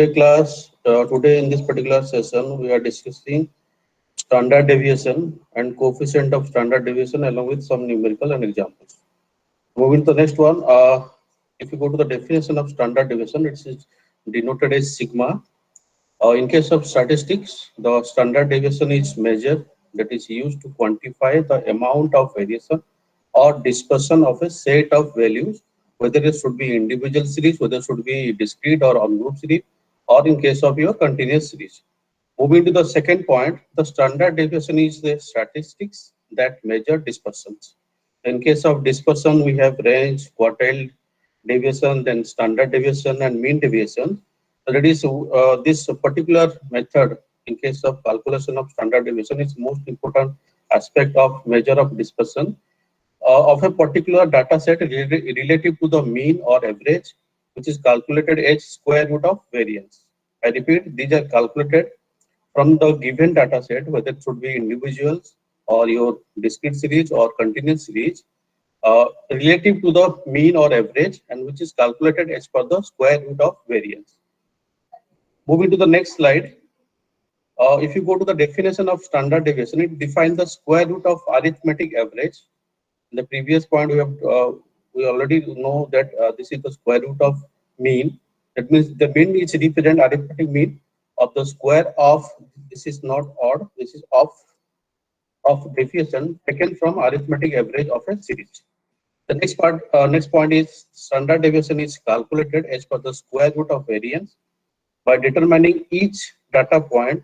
Today in this particular session, we are discussing standard deviation and coefficient of standard deviation along with some numerical and examples. Moving to the next one, if you go to the definition of standard deviation, it is denoted as sigma. In case of statistics, the standard deviation is measure that is used to quantify the amount of variation or dispersion of a set of values, whether it should be individual series, whether it should be discrete or on-group series, or in case of your continuous series. Moving to the second point, the standard deviation is the statistics that measure dispersions. In case of dispersion, we have range, quartile deviation, then standard deviation and mean deviation. So that is this particular method in case of calculation of standard deviation is most important aspect of measure of dispersion of a particular data set relative to the mean or average, which is calculated as square root of variance. I repeat, these are calculated from the given data set, whether it should be individuals or your discrete series or continuous series, relative to the mean or average, and which is calculated as per the square root of variance. Moving to the next slide, if you go to the definition of standard deviation, it defines the square root of arithmetic average. In the previous point, we already know that this is the square root of mean. That means the mean is represent arithmetic mean of the square of, this is not odd, this is of deviation taken from arithmetic average of a series. The next point is standard deviation is calculated as per the square root of variance by determining each data point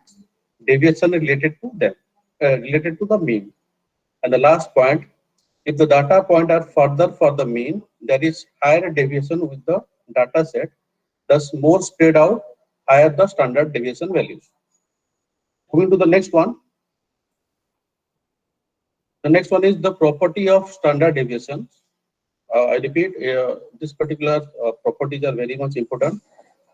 deviation related to them, related to the mean. And the last point, if the data point are further for the mean, there is higher deviation with the data set, thus more spread out, higher the standard deviation values. Moving to the next one. The next one is the property of standard deviation. I repeat, this particular properties are very much important.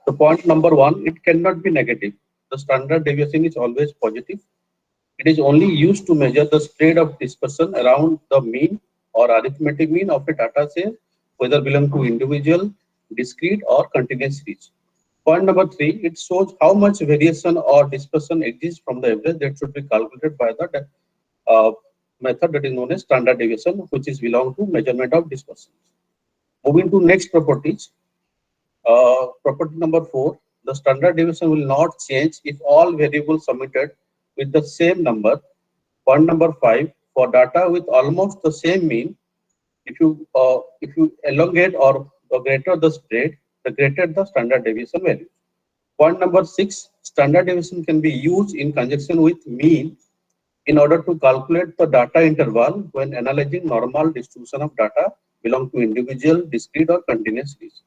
So point number one, it cannot be negative. The standard deviation is always positive. It is only used to measure the spread of dispersion around the mean or arithmetic mean of a data set, whether belong to individual, discrete or continuous series. Point number three, it shows how much variation or dispersion exists from the average that should be calculated by the method that is known as standard deviation, which is belong to measurement of dispersion. Moving to next properties. Property number 4, the standard deviation will not change if all variables submitted with the same number. Point number 5, for data with almost the same mean, if you elongate or the greater the spread, the greater the standard deviation value. Point number 6, standard deviation can be used in conjunction with mean in order to calculate the data interval when analyzing normal distribution of data belong to individual, discrete or continuous series.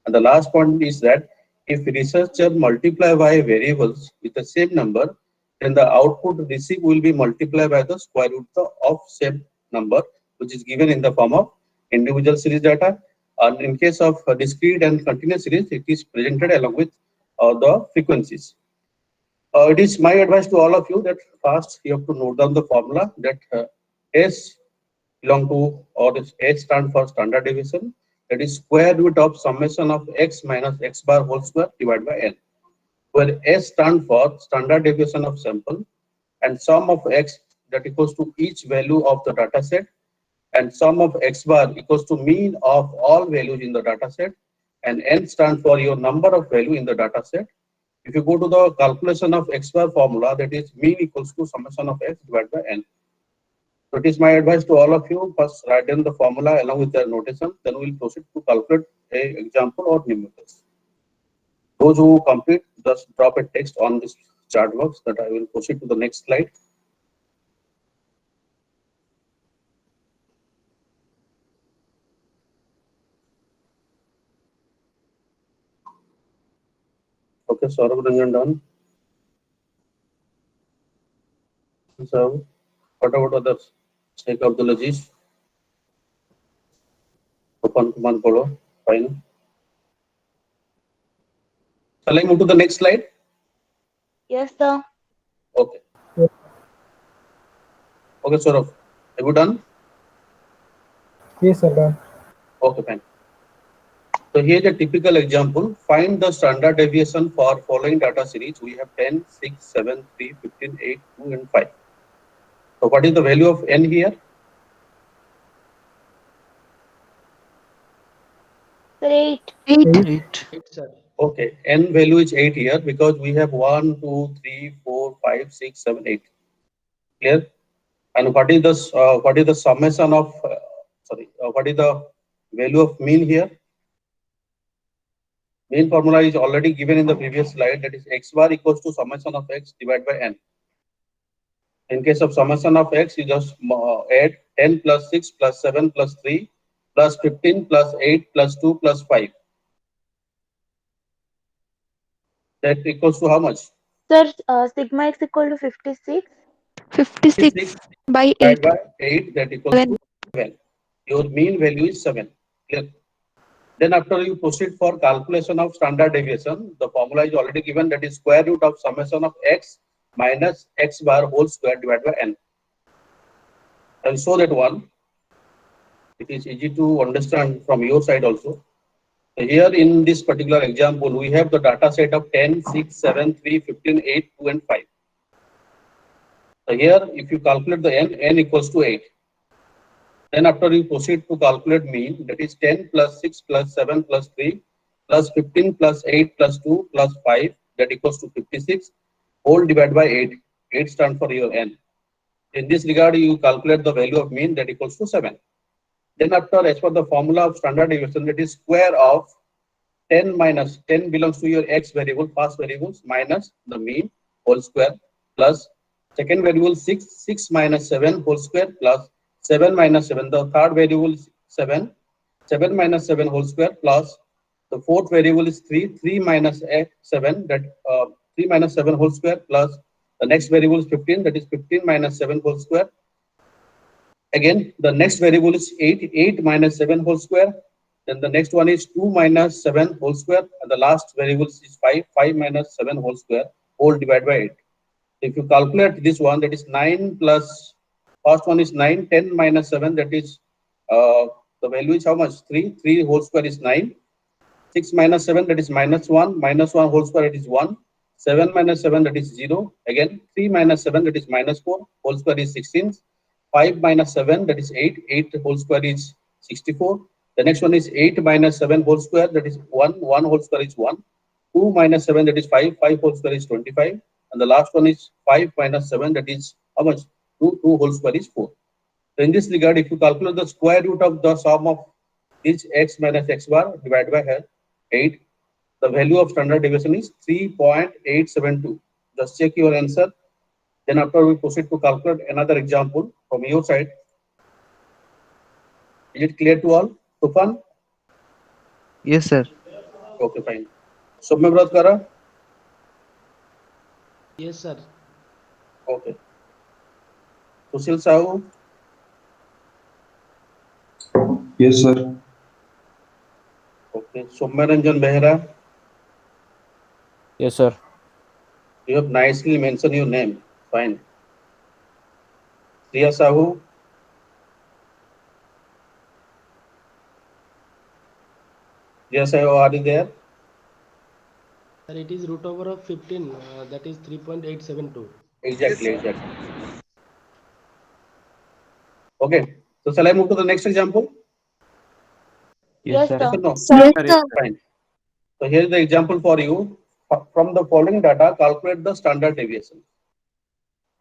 And the last point is that if researcher multiply by variables with the same number, then the output received will be multiplied by the square root of same number, which is given in the form of individual series data. And in case of discrete and continuous series, it is presented along with the frequencies. It is my advice to all of you that first you have to note down the formula that S belong to, or this S stand for standard deviation, that is square root of summation of x minus x bar whole square divided by n, where S stand for standard deviation of sample and sum of x that equals to each value of the data set, and sum of x bar equals to mean of all values in the data set, and n stand for your number of value in the data set. If you go to the calculation of x bar formula, that is mean equals to summation of x divided by n. So it is my advice to all of you, first write down the formula along with the notation, then we will proceed to calculate a example or numericals. Those who complete, just drop a text on this chart box that I will proceed to the next slide. Okay, Saurabh Ranjan done. So, what about others? Sheikh Abdul Aziz. Open command follow. Fine. Shall I move to the next slide? Yes, sir. Okay. Okay, Saurabh. Have you done? Yes, sir, done. Okay, fine. So here's a typical example. Find the standard deviation for following data series. We have 10, 6, 7, 3, 15, 8, 2, and 5. So what is the value of n here? Sir, 8. 8. Eight, sir. Okay, n value is 8 here because we have 1, 2, 3, 4, 5, 6, 7, 8. Clear? And what is the summation of what is the value of mean here? Mean formula is already given in the previous slide, that is x bar equals to summation of x divided by n. In case of summation of x, you just add 10 plus 6 plus 7 plus 3 plus 15 plus 8 plus 2 plus 5. That equals to how much? Sir, sigma x equal to 56. 56 6 by divided 8. by 8, that equals to 7. Your mean value is 7. Clear? Then after you proceed for calculation of standard deviation, the formula is already given, that is square root of summation of x minus x bar whole square divided by n. I will show that one. It is easy to understand from your side also. So here in this particular example, we have the data set of 10, 6, 7, 3, 15, 8, 2, and 5. So here, if you calculate the n equals to 8. Then after you proceed to calculate mean, that is 10 plus 6 plus 7 plus 3 plus 15 plus 8 plus 2 plus 5, that equals to 56, whole divided by 8. 8 stands for your n. In this regard, you calculate the value of mean, that equals to 7. Then after, as per the formula of standard deviation, that is square of 10 minus 10 belongs to your x variable, past variables, minus the mean whole square plus second variable 6, 6 minus 7 whole square plus 7 minus 7. The third variable is 7, 7 minus 7 whole square plus the fourth variable is 3, 3 minus 7, that 3 minus 7 whole square plus the next variable is 15, that is 15 minus 7 whole square. Again, the next variable is 8, 8 minus 7 whole square. Then the next one is 2 minus 7 whole square. And the last variable is 5, 5 minus 7 whole square, whole divided by 8. If you calculate this one, that is 9 plus, first one is 9, 10 minus 7, that is, the value is how much? 3, 3 whole square is 9. 6 minus 7, that is minus 1 whole square, that is 1. 7 minus 7, that is 0. Again, 3 minus 7, that is minus 4, whole square is 16. 5 minus 7, that is 8. 8 whole square is 64. The next one is 8 minus 7 whole square, that is 1. 1 whole square is 1. 2 minus 7, that is 5. 5 whole square is 25. And the last one is 5 minus 7, that is how much? 2. 2 whole square is 4. So in this regard, if you calculate the square root of the sum of this x minus x bar divided by 8, the value of standard deviation is 3.872. Just check your answer. Then after we proceed to calculate another example from your side. Is it clear to all? Tufan? Yes, sir. Okay, fine. Soumya Kara? Yes, sir. Okay. Sushil Sahu? Yes, sir. Okay. Soumyaranjan Behra? Yes, sir. You have nicely mentioned your name. Fine. Priya Sahu? Priya Sahu, are you there? Sir, it is root over of 15. That is 3.872. Exactly, exactly. Okay. So shall I move to the next example? Yes, Yes sir. or no? Yes, Sir. Fine. So here is the example for you. From the following data, calculate the standard deviation.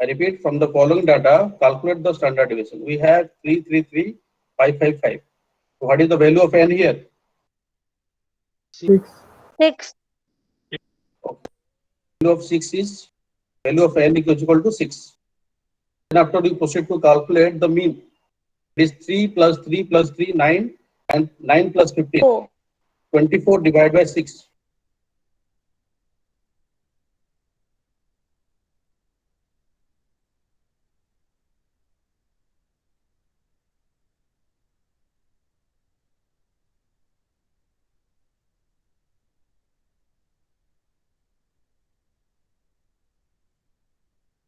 I repeat, from the following data, calculate the standard deviation. We have 333,555. So what is the value of n here? 6. 6. Okay. Value of 6 is, value of n is equal to 6. Then after you proceed to calculate the mean, it is 3 plus 3 plus 3, 9, and 9 plus 15, 4. 24 divided by 6.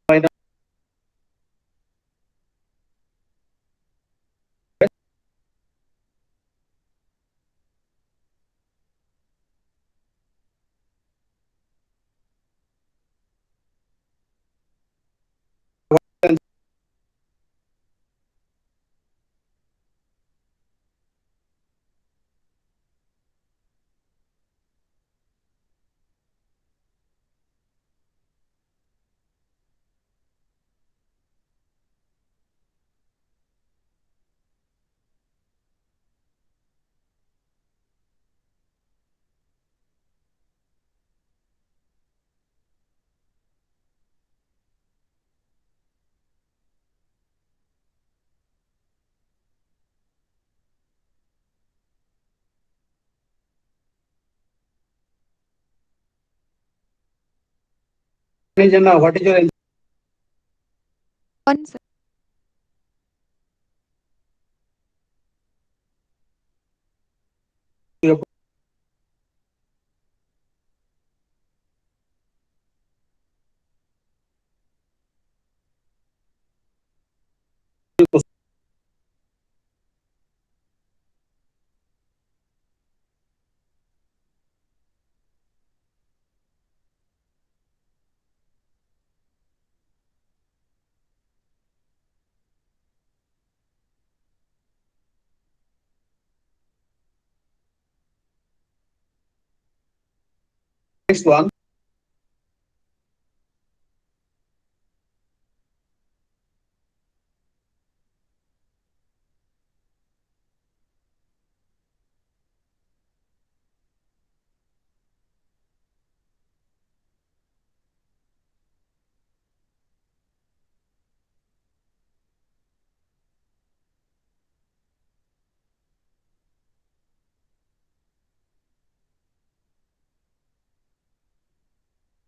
Minus Jana, what is your answer? 1, sir. Next one.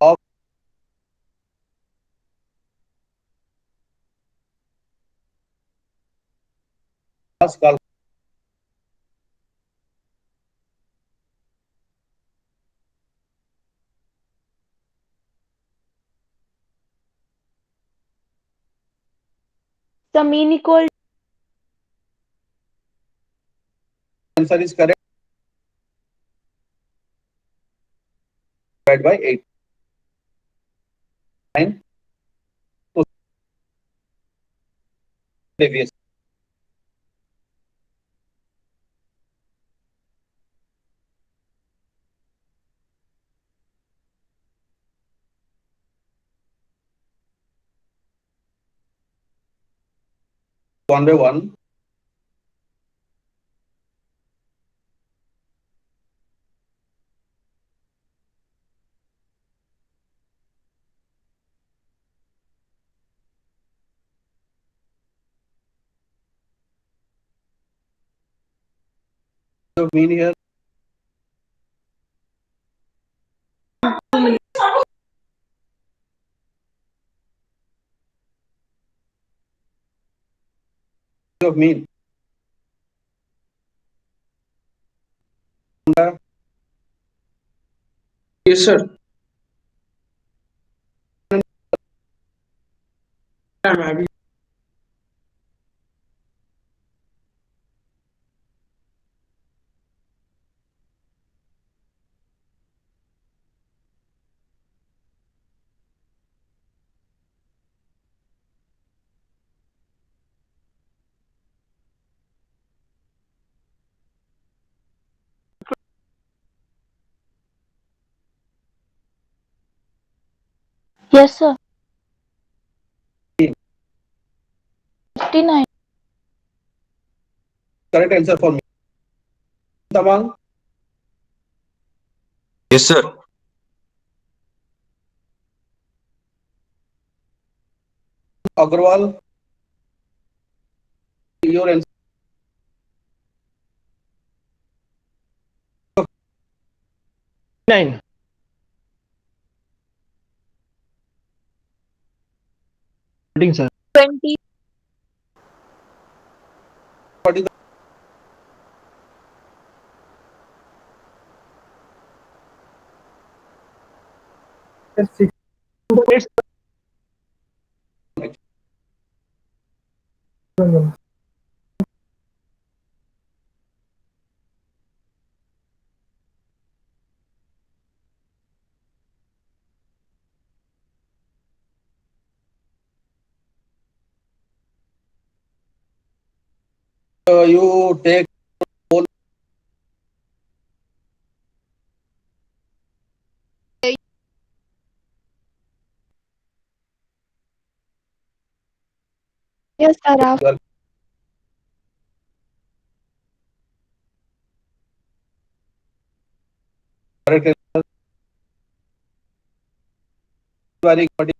Of Pascal. The mean equal Answer is correct. Divided by 8. 9. Deviation. One by one. So mean here. Of mean. Yes, sir. I'm having. yes sir 59 Correct answer for me. Tamang. Yes, sir. Agrawal. Your answer. 9. Sir. 20 What is the 6. you take whole Yes, sir. correct answer. Very good.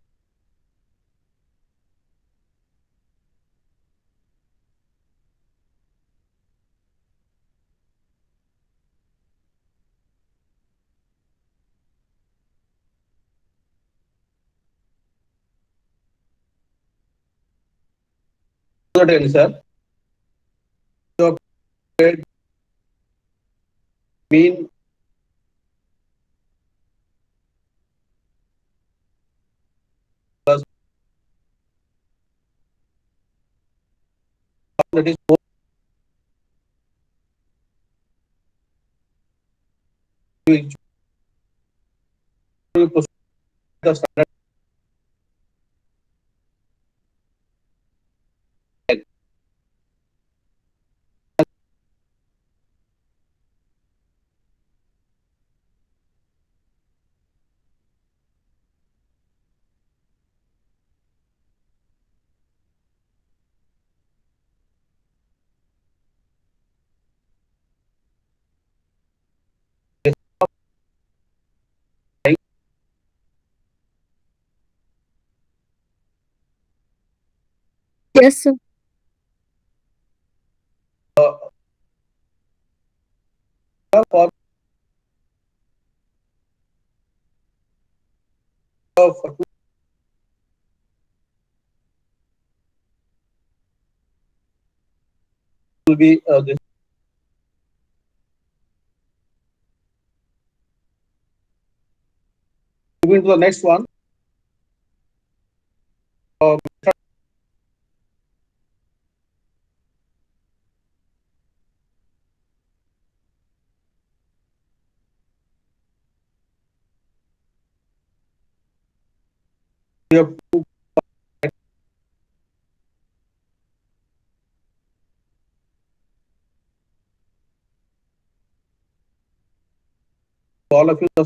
Not answer. So mean plus that is 4 will proceed the standard n. Yes, sir. For for will be this. Moving to the next one. We have to all of you the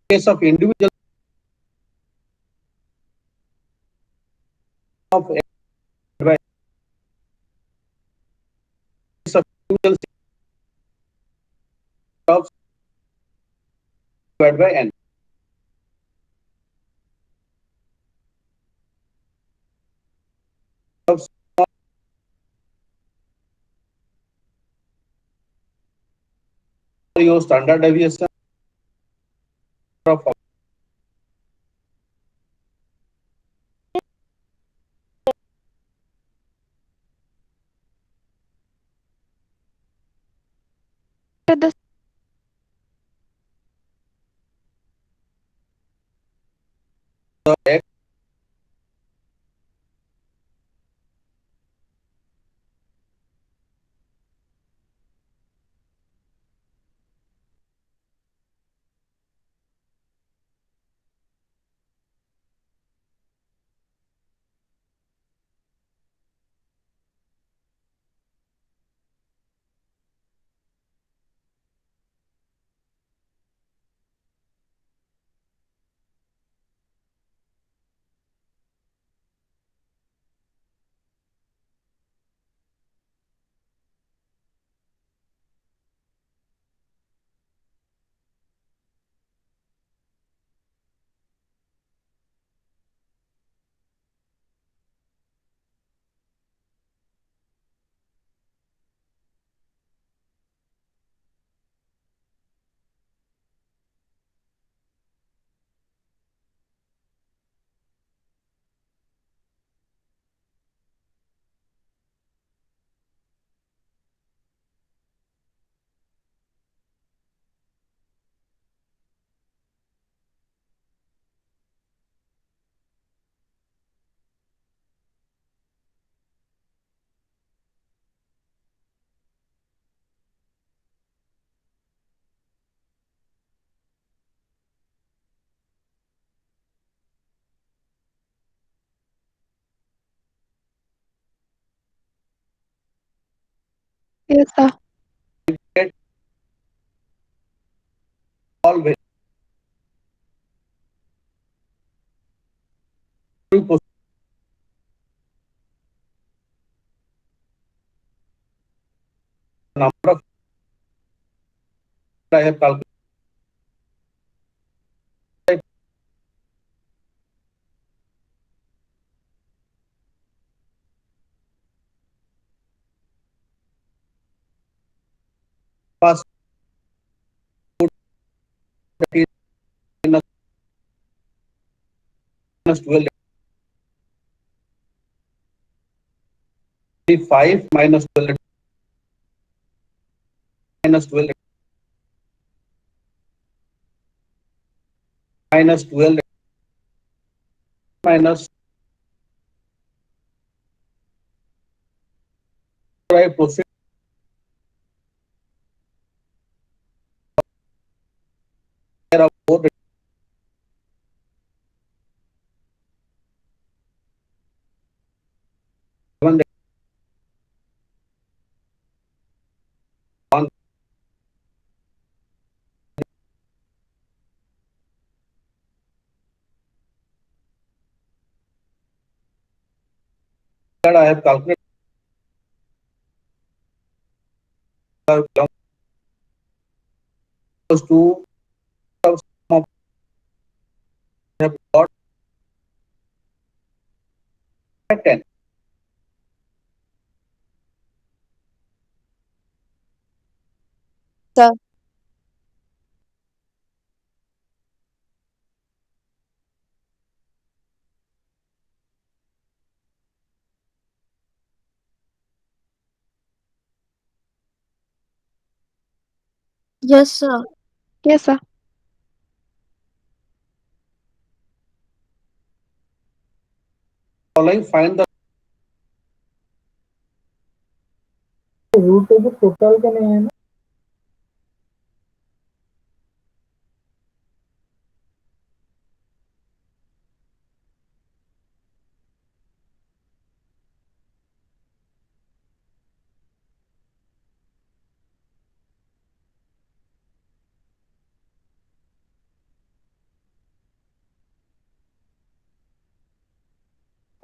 case of individual of by case of individual of divided by n. Of your standard deviation of The the x yes, sir. get all value number of I have calculated past that is in a minus 12, 5 minus 12, minus 12, minus 12, minus, I proceed of 4, I have calculated close to sum of have got 10. Sir. Yes, sir. Yes, sir. Following, find the root तो total का नहीं है ना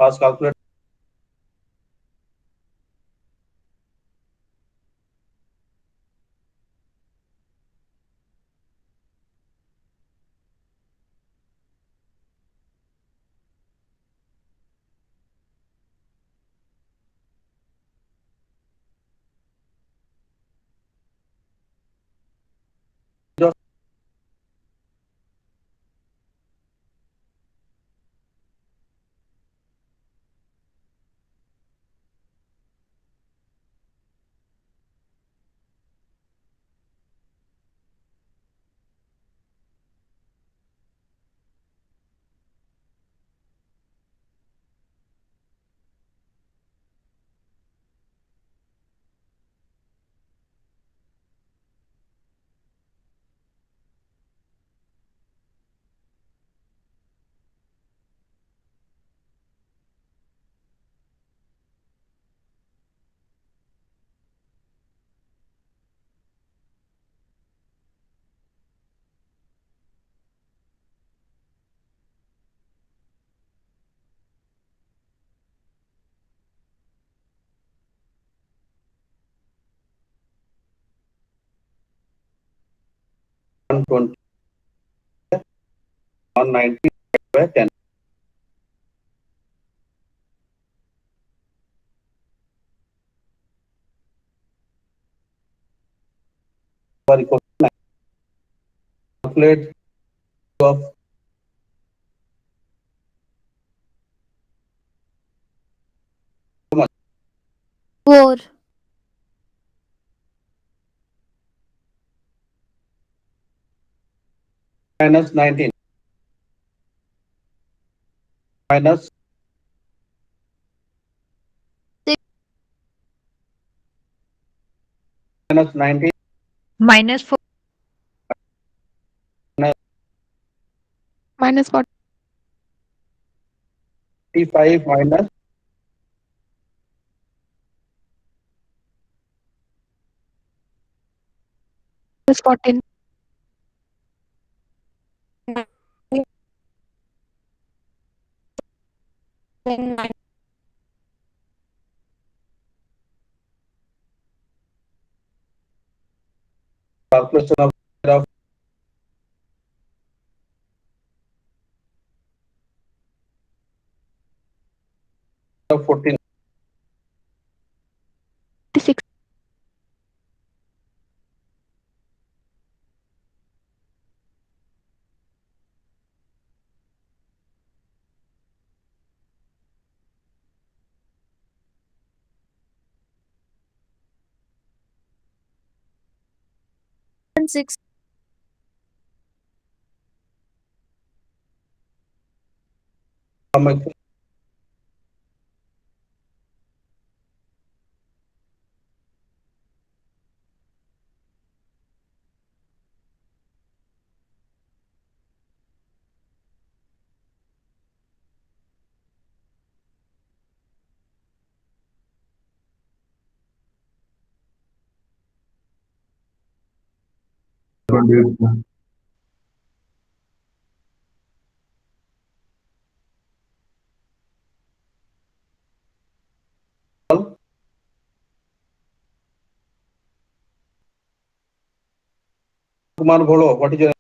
fast calculator. One 20, 190 by 10. For equal to 9. Calculate of how much? 4. Minus 19. Minus Six. minus 19. Minus 4. Minus 45 minus minus 14. calculation of 14. 56. 1,6. Kumar Bholo, what is your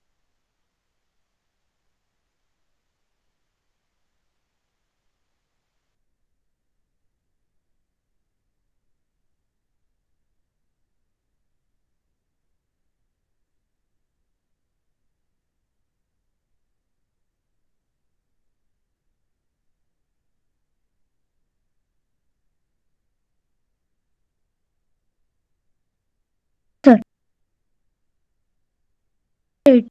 Eight.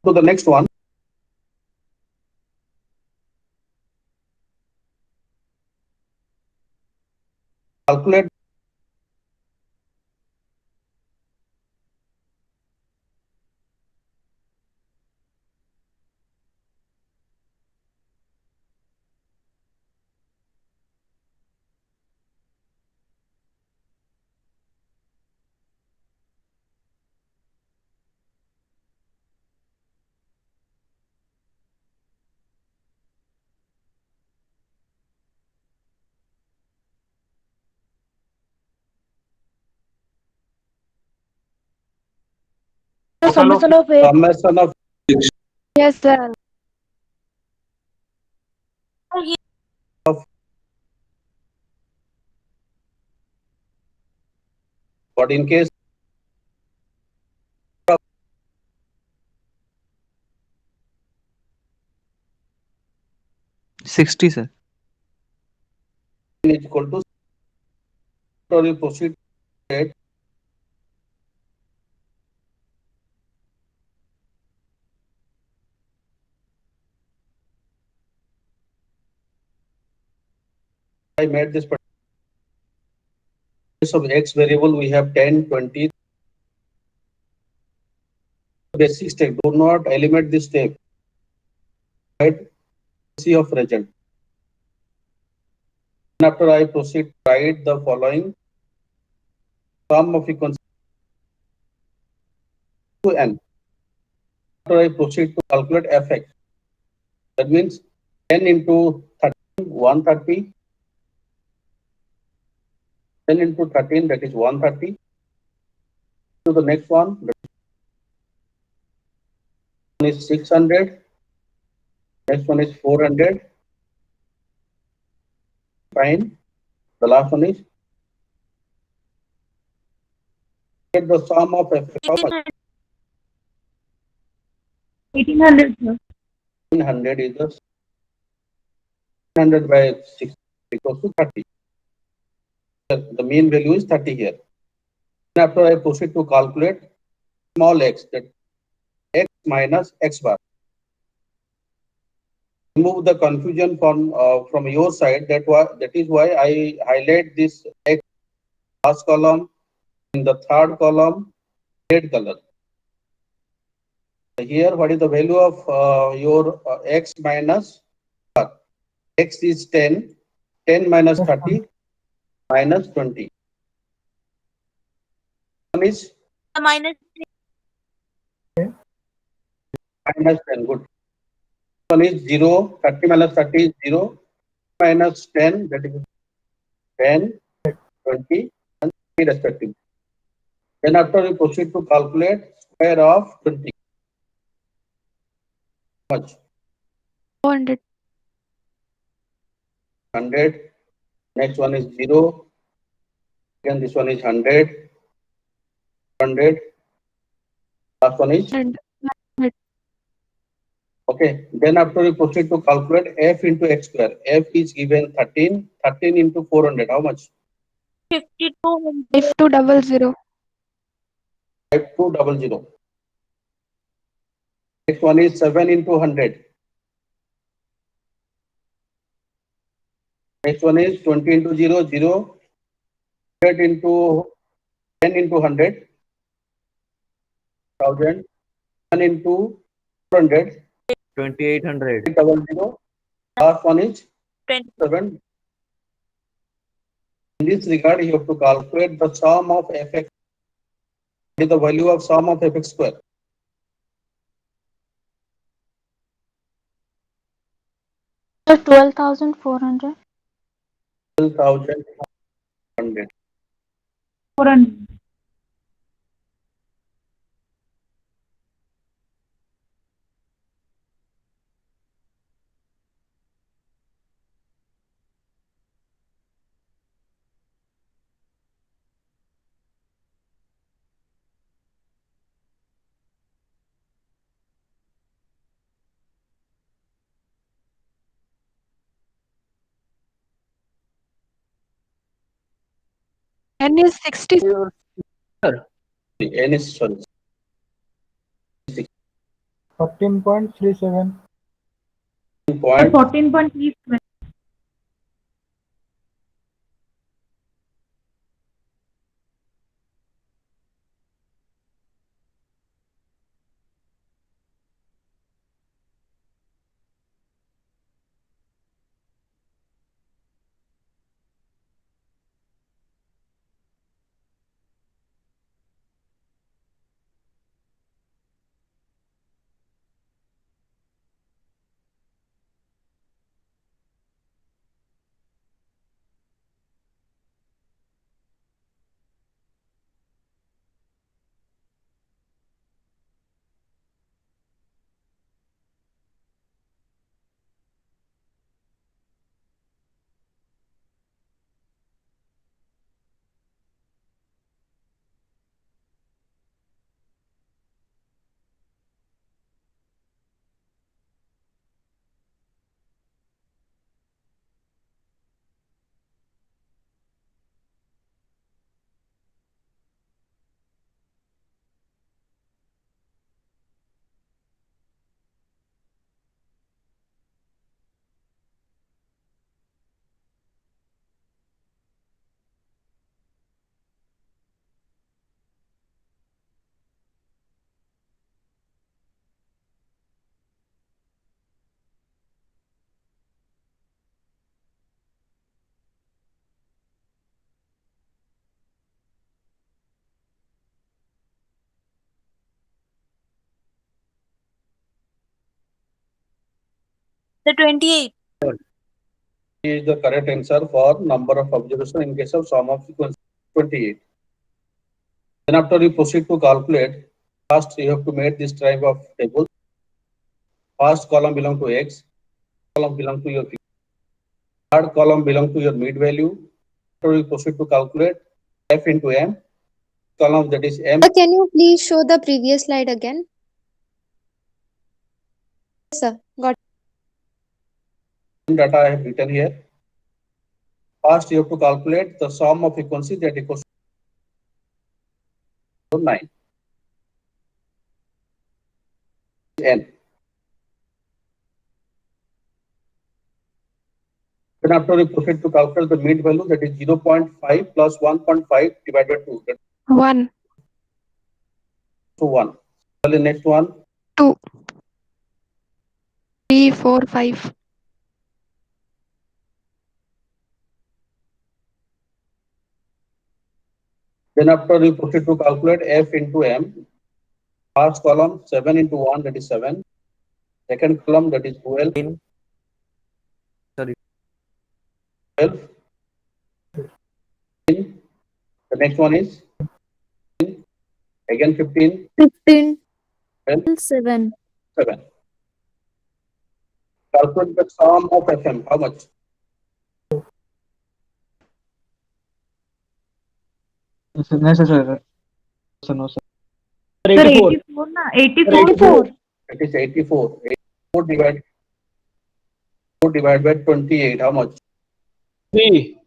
to the next one? Calculate Summation of 8. summation of Yes, sir. but in case 60, sir. n is equal to, or you proceed to it, I made this case of x variable, we have 10, 20. Basic step, do not eliminate this step. Right? C of result. And after I proceed to write the following sum of frequency to n. After I proceed to calculate fx, that means 10 into 13, 130. 10 into 13, that is 130. To the next one, that one is 600. Next one is 400. Fine. The last one is get the sum of fx. How much? 1,800, sir. 100 is the 100 by 6 equals to 30. The mean value is 30 here. And after I proceed to calculate small x, that x minus x bar. Remove the confusion from your side. That is why I highlight this x last column, in the third column red color. Here, what is the value of your x minus bar? X is 10. 10 minus 30 minus 20. One is Minus minus 10. Good. One is 0. 30 minus 30 is 0. Minus 10, that is 10, 20, and 3 respectively. Then after we proceed to calculate square of 20. How much? 400. 100. Next one is 0. Again, this one is 100. 100. Last one is. And Okay. Then after we proceed to calculate f into x square. F is given 13. 13 into 400. How much? 5,200. 5200. 5200. Next one is 7 into 100. Next one is 20 into 0, 0, 100 into 10 into 100, 1000, 1 into 200, 2800. 800. Last one is 20. 7. In this regard, you have to calculate the sum of fx. What is the value of sum of fx square? Sir, 12,400. 12,100. 400. N is 60. N is sorry. 14.37. Point 14.37. The 28. is the correct answer for number of observation in case of sum of frequency 28. Then after you proceed to calculate, first you have to make this type of table. First column belong to x, column belong to your third column belong to your mid value. After you proceed to calculate f into m, column that is m. Can you please show the previous slide again? Yes, sir. Got Data I have written here. First you have to calculate the sum of frequency that equals to 9. N. Then after you proceed to calculate the mid value that is 0.5 plus 1.5 divided by 2. That's 1, 1. The next one 2, 3, 4, 5. Then after you proceed to calculate f into m, first column 7 into 1 that is 7, second column that is 12, 12, the next one is 15, again 15, 15. 12, 7. 7. Calculate the sum of fm, how much? Necessary. Sir, no, sir. Sir, 84. 84 na? 84. 84. It is 84. 84 divided by 28, how much? 3.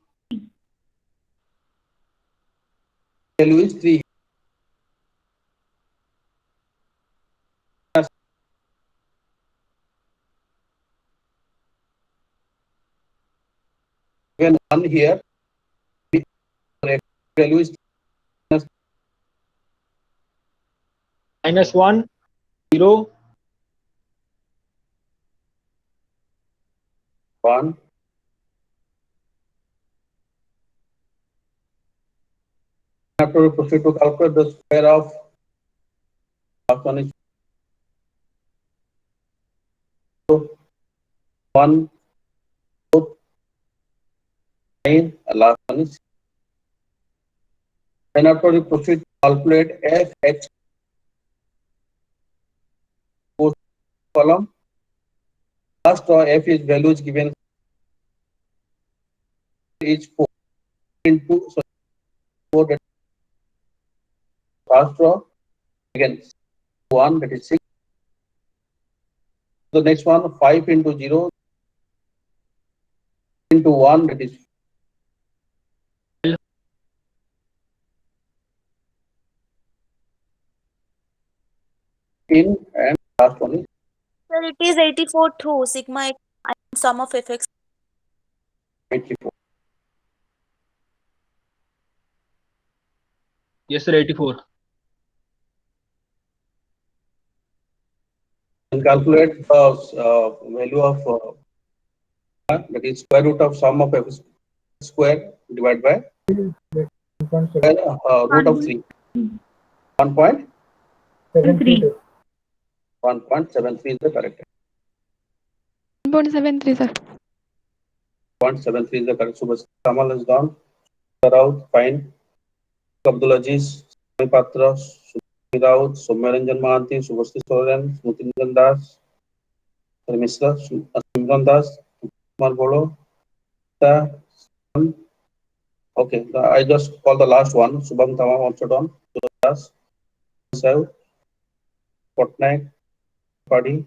Value is 3. When 1 here, the value is -1, 0, 1. After we proceed to calculate the square of last one is 1, 9, last one is. Then after we proceed to calculate FH column, first row F is value is given is 4 into, so 4, that first row, again 1, that is 6. The next one 5 into 0 into 1, that is 15, and last one is Sir, it is 84 through sigma and sum of fx. 84. yes sir, 84. And calculate the value of that is square root of sum of f square divided by root of 3. 1.73 is the correct. 1.73, sir. 0.73 is the correct. So, Kamal is done. Raut, fine. Abdulaziz, Patra, Raut, Soumyaranjan Mahanti, Subhasti Soren, Smutinjan Das, Mr. Simran Das, Kumar Bolo. Okay, I just call the last one. Subham Tamam also done. Das, Sav, Patnaik, Padi.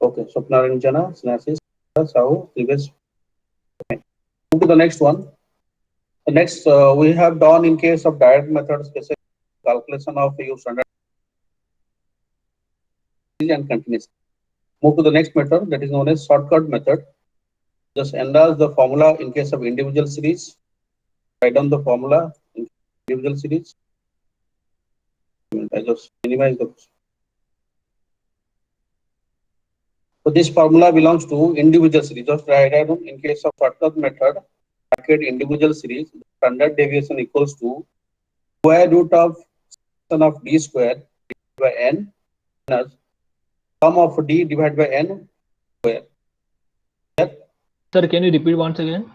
Okay, Swapna Ranjana, Snasis, Sahu, previous. Move to the next one. The next we have done in case of direct method specific calculation of your standard and continuous. Move to the next method that is known as shortcut method. Just enlarge the formula in case of individual series. Write down the formula in individual series. I just minimize the. So this formula belongs to individual series. Just write down in case of shortcut method, bracket individual series, standard deviation equals to square root of d square divided by n minus sum of d divided by n square. Sir, can you repeat once again?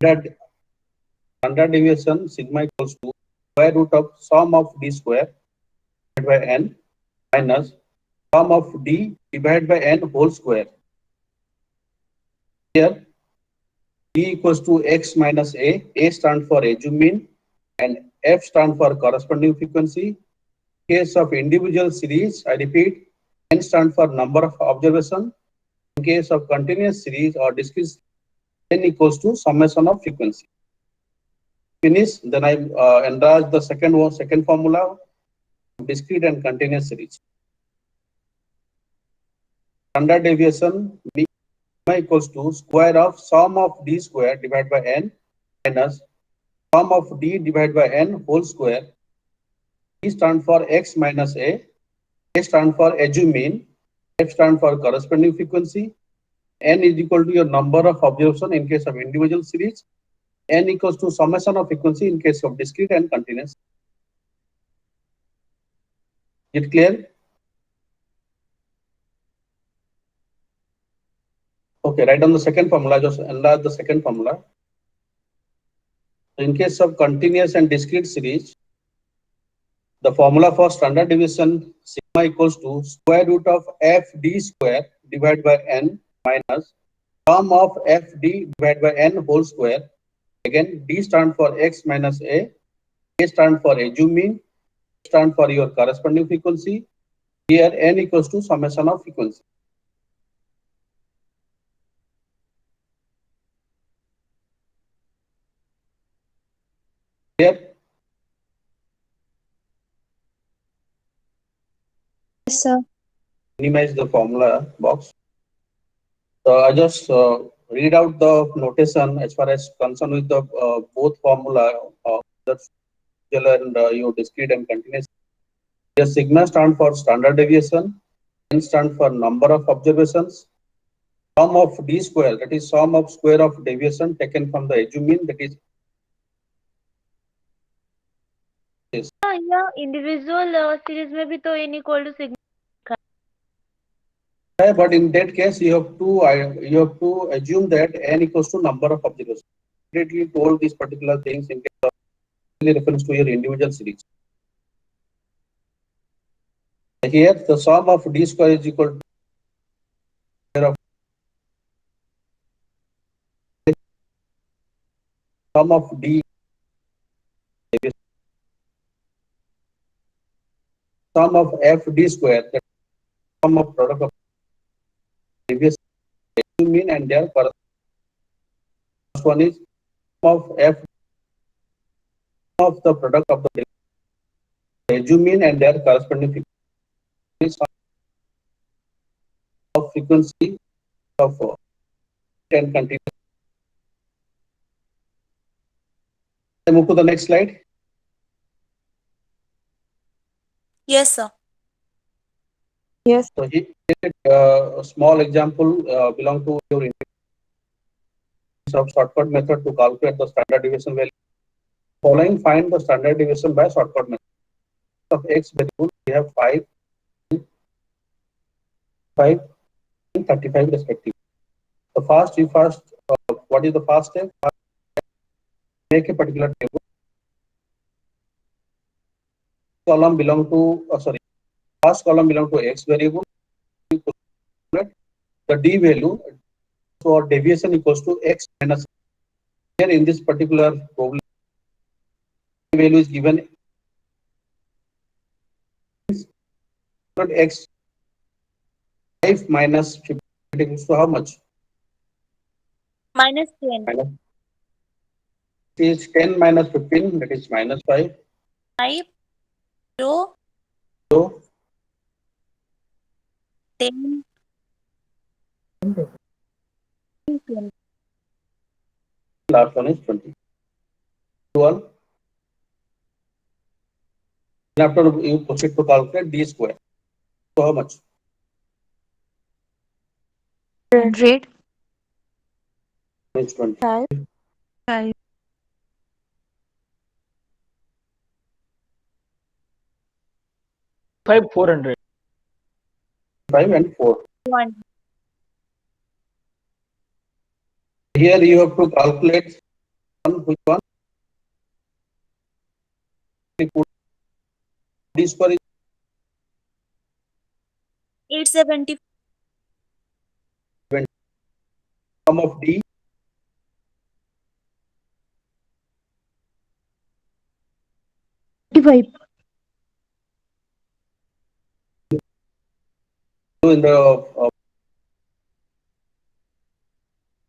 Standard deviation sigma equals to square root of sum of d square divided by n minus sum of d divided by n whole square. Here d equals to x minus a stands for assumed mean and f stands for corresponding frequency. In case of individual series, I repeat, n stands for number of observation. In case of continuous series or discrete, n equals to summation of frequency. Finish, then I enlarge the second formula, discrete and continuous series. Standard deviation equals to square of sum of d square divided by n minus sum of d divided by n whole square. D stands for x minus a stands for assumed mean, f stands for corresponding frequency, n is equal to your number of observation in case of individual series, n equals to summation of frequency in case of discrete and continuous. Is it clear? Okay, write down the second formula, just enlarge the second formula. In case of continuous and discrete series, the formula for standard deviation sigma equals to square root of f d square divided by n minus sum of f d divided by n whole square. Again, d stands for x minus a stands for assumed mean, stands for your corresponding frequency. Here n equals to summation of frequency. Here, Yes, sir. minimize the formula box. So I just read out the notation as far as concerned with the both formula, the and your discrete and continuous. Your sigma stand for standard deviation, n stand for number of observations. Sum of d square, that is sum of square of deviation taken from the assumed mean, that is या individual series में भी तो n equal to sigma. but in that case you have to assume that n equals to number of observations. Immediately told these particular things in case of reference to your individual series. Here the sum of d square is equal to square of sum of d sum of f d square, that sum of product of previous mean and their first one is sum of f of the product of the assumed mean and their corresponding frequency of frequency of 10 continuous. I move to the next slide. Yes, sir. So here a small example belong to your of shortcut method to calculate the standard deviation value. Following, find the standard deviation by shortcut method. Of x variable we have 5, 5 and 35 respectively. The first what is the first step? Make a particular table. Column belong to first column belong to x variable. The d value, so deviation equals to x minus. Here in this particular problem, d value is given x 5 minus 15 equals to how much? Minus 10. Minus is 10 minus 15, that is minus 5. 5, 0, So 10, 20. last one is 20. 12. And after you proceed to calculate d square. So how much? 100. It's 20. 5. 400. 5 and 4. 1. Here you have to calculate which one? D square is 870. sum of d 25. in the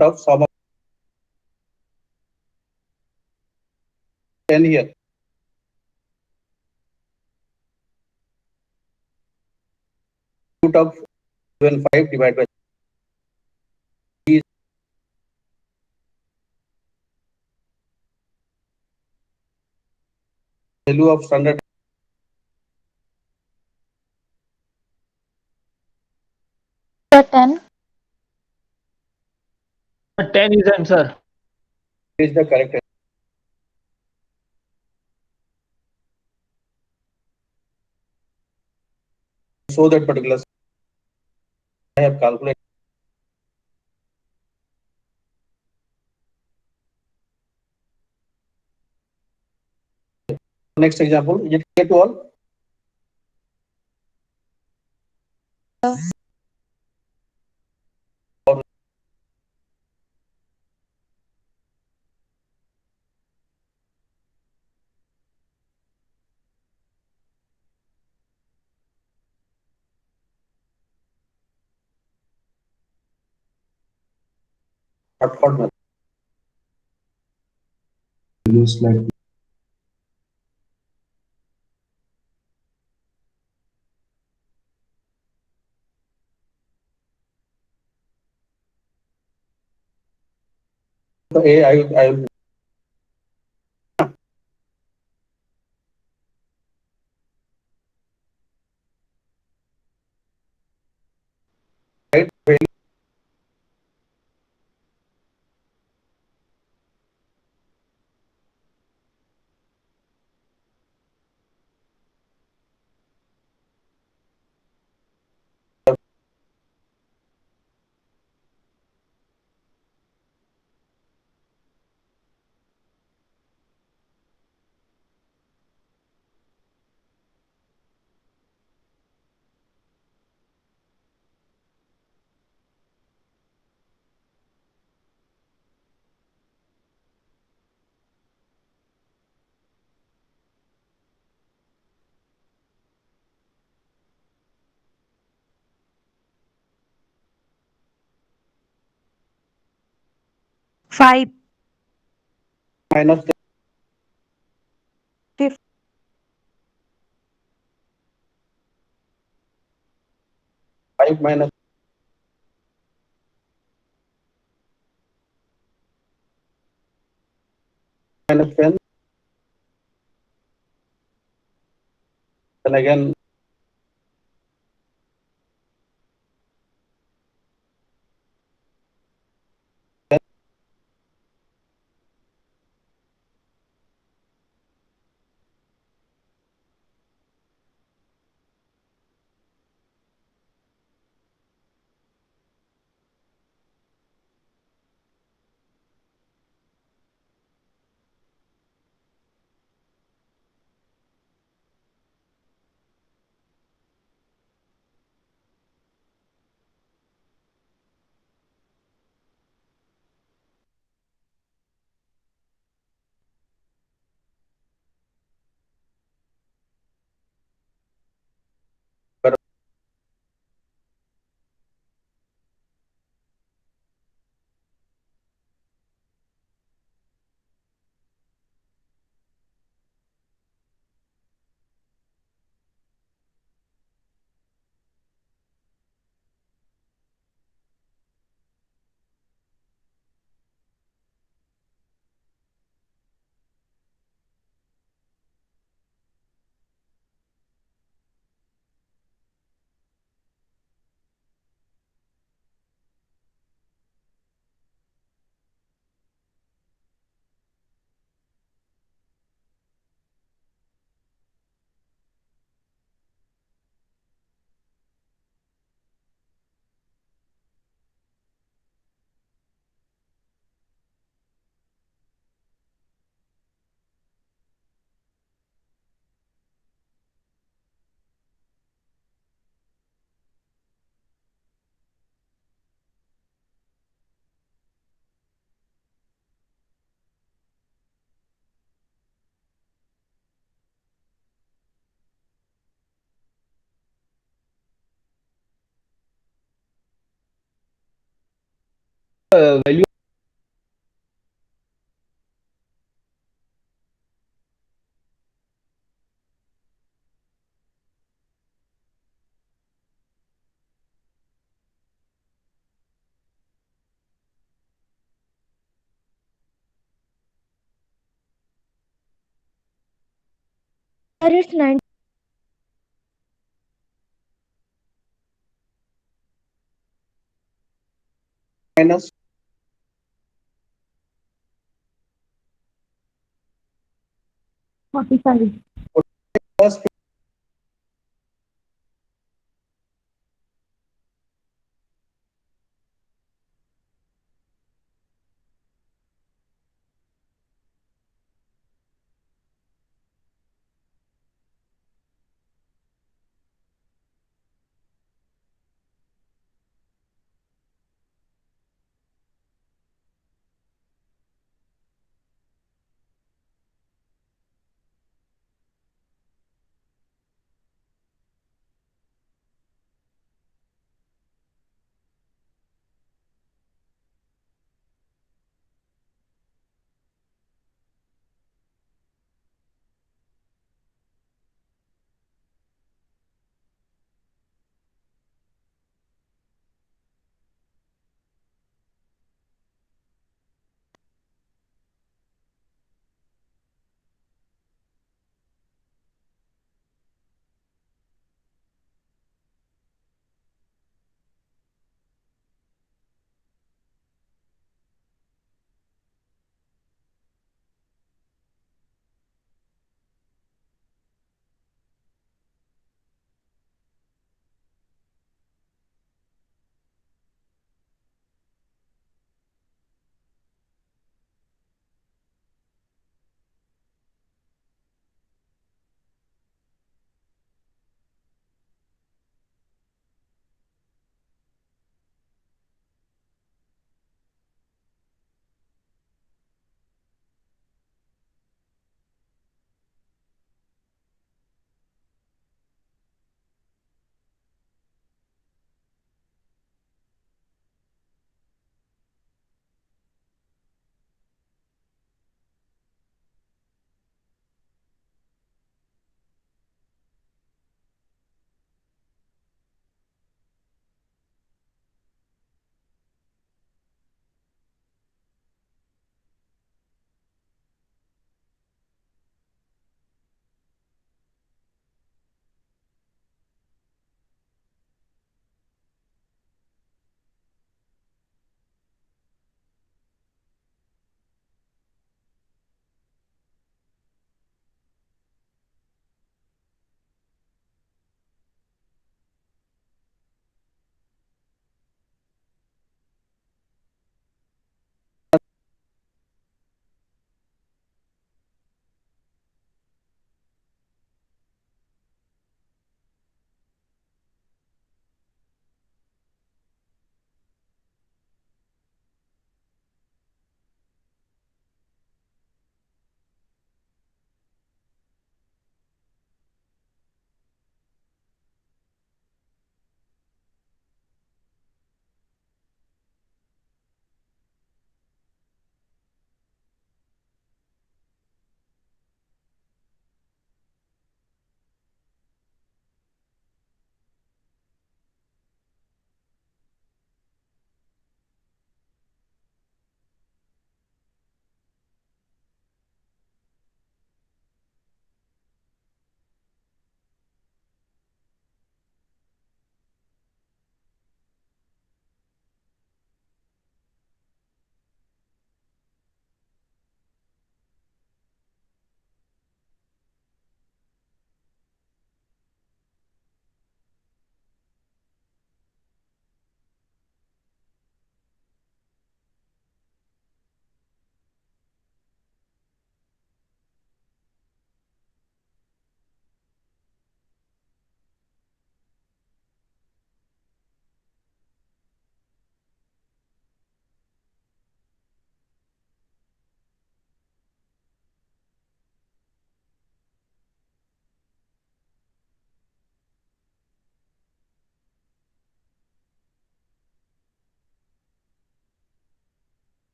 of sum of 10 here. Root of 5 divided by d is value of standard 10. 10 is the answer. is the correct answer. So that particular I have calculated. Next example, is it clear to all? Shortcut method. Previous slide. A, I will write value Five. minus Fifth. 5 minus minus 10, then again Value It's 9. minus 45. plus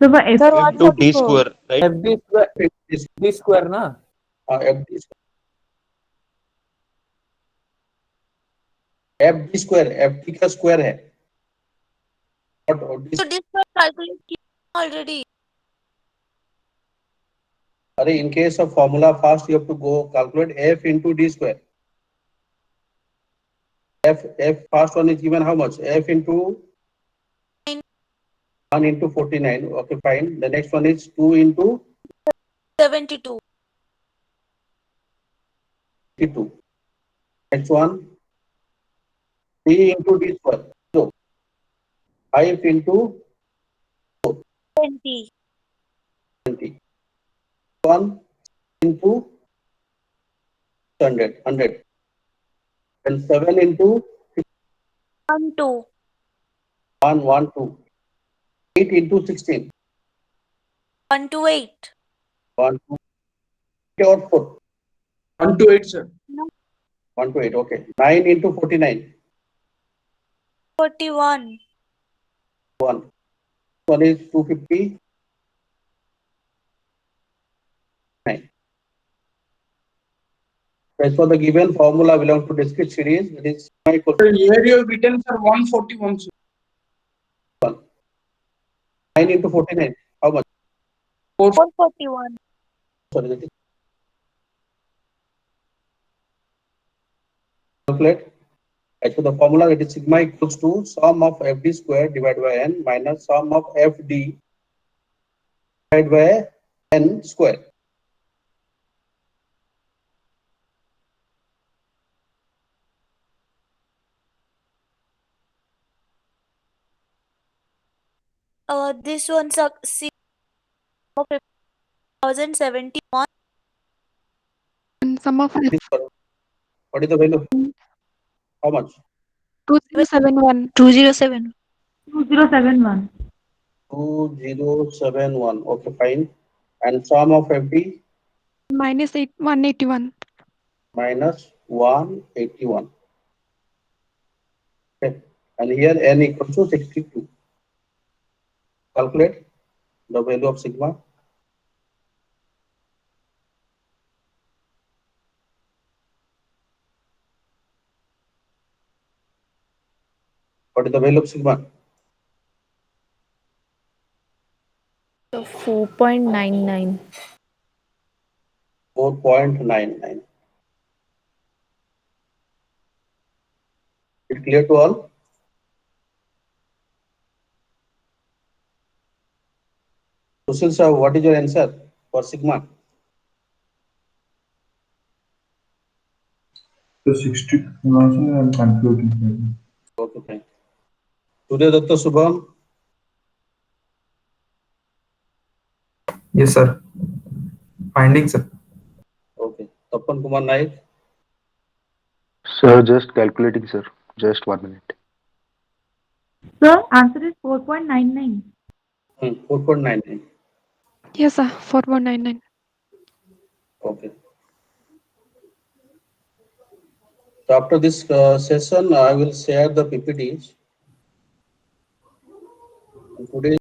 So for F, Sir, what into d 44? square, right? FD square, D square na? FD square, FD का square है. So this was calculated already. In case of formula, first you have to go calculate f into d square. F first one is given how much? F into 1 into 49. Okay, fine. The next one is 2 into 72. 52. Next one, 3 into d square. So 5 into 20. 20. 1 into 100. And 7 into 1, 2. 1, 2. 8 into 16. 1 to 8. 1, 2. 8 or 4. 1 to 8, sir. 1 to 8. Okay. 9 into 49. 41. 1. One is 259. As for the given formula belongs to discrete series, that is sigma equals Sir, here you have written, sir, 141, sir. 1. 9 into 49. How much? 441. Sorry, that is calculate. As for the formula, that is sigma equals to sum of fd square divided by n minus sum of fd divided by n square. This one's a 5071. Sum of This one. What is the value? How much? 2071. 2071. 2071. 2071. Okay, fine. And sum of fd Minus 181. minus 181. Okay. And here n equals to 62. Calculate the value of sigma. What is the value of sigma? 4.99. 4.99. It clear to all? Sushil sir, what is your answer for sigma? The 60, I'm concluding. Okay, thank you. Surya Datta Subham, Yes, sir. Finding, sir. okay. Tapan Kumar Naik, Sir, just calculating, sir. Just 1 minute. So answer is 4.99. 4.99. Yes, sir. 4199. Okay. So after this session, I will share the PPTs. Today